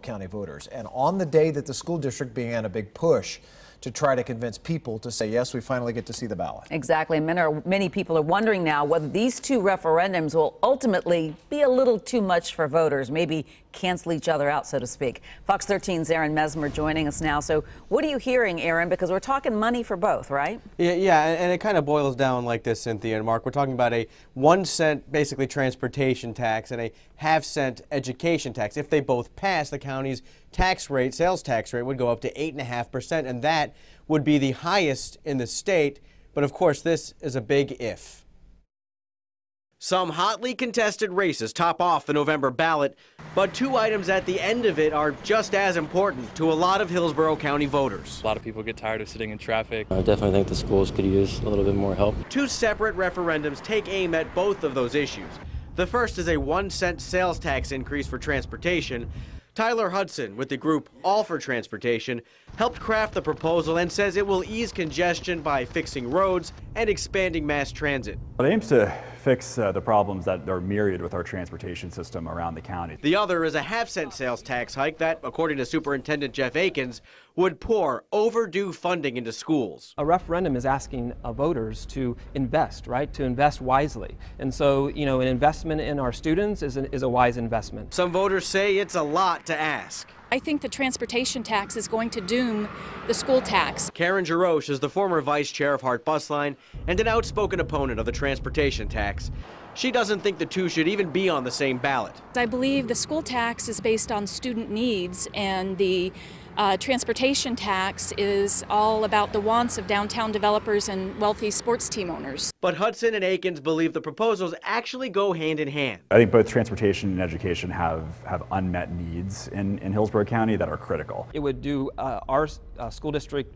County voters. And on the day that the school district began a big push to try to convince people to say, yes, we finally get to see the ballot. Exactly. Many people are wondering now whether these two referendums will ultimately be a little too much for voters, maybe cancel each other out, so to speak. Fox 13's Aaron Mesmer joining us now. So what are you hearing, Aaron? Because we're talking money for both, right? Yeah, and it kind of boils down like this, Cynthia and Mark. We're talking about a 1 cent, basically, transportation tax and a half-cent education tax. If they both pass, the county's tax rate, sales tax rate, would go up to 8.5%, and that would be the highest in the state. But of course, this is a big if. Some hotly contested races top off the November ballot, but two items at the end of it are just as important to a lot of Hillsborough County voters. A lot of people get tired of sitting in traffic. I definitely think the schools could use a little bit more help. Two separate referendums take aim at both of those issues. The first is a 1 cent sales tax increase for transportation. Tyler Hudson, with the group All for Transportation, helped craft the proposal and says it will ease congestion by fixing roads and expanding mass transit. It aims to fix the problems that are myriad with our transportation system around the county. The other is a half-cent sales tax hike that, according to Superintendent Jeff Akins, would pour overdue funding into schools. A referendum is asking voters to invest, right? To invest wisely. And so, you know, an investment in our students is a wise investment. Some voters say it's a lot to ask. I think the transportation tax is going to doom the school tax. Karen Jarosh is the former vice chair of Hart Bus Line and an outspoken opponent of the transportation tax. She doesn't think the two should even be on the same ballot. I believe the school tax is based on student needs, and the transportation tax is all about the wants of downtown developers and wealthy sports team owners. But Hudson and Akins believe the proposals actually go hand in hand. I think both transportation and education have unmet needs in Hillsborough County that are critical. It would do our school district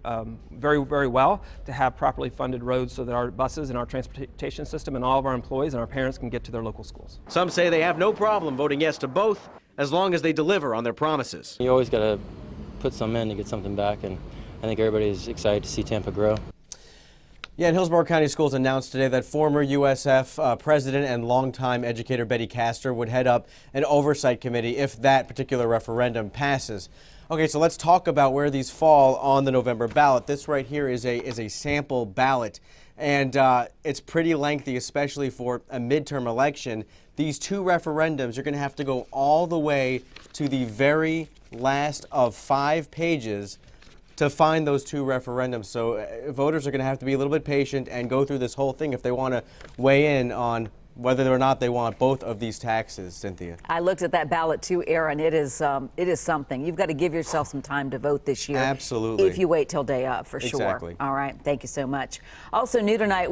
very, very well to have properly funded roads so that our buses and our transportation system and all of our employees and our parents can get to their local schools. Some say they have no problem voting yes to both as long as they deliver on their promises. You always got to put some in to get something back, and I think everybody's excited to see Tampa grow. Yeah, and Hillsborough County Schools announced today that former USF president and longtime educator Betty Castor would head up an oversight committee if that particular referendum passes. Okay, so let's talk about where these fall on the November ballot. This right here is a sample ballot, and it's pretty lengthy, especially for a midterm election. These two referendums, you're going to have to go all the way to the very last of 5 pages to find those two referendums. So voters are going to have to be a little bit patient and go through this whole thing if they want to weigh in on whether or not they want both of these taxes, Cynthia. I looked at that ballot too, Aaron. It is something. You've got to give yourself some time to vote this year. Absolutely. If you wait till day of, for sure. Exactly. All right. Thank you so much. Also new tonight.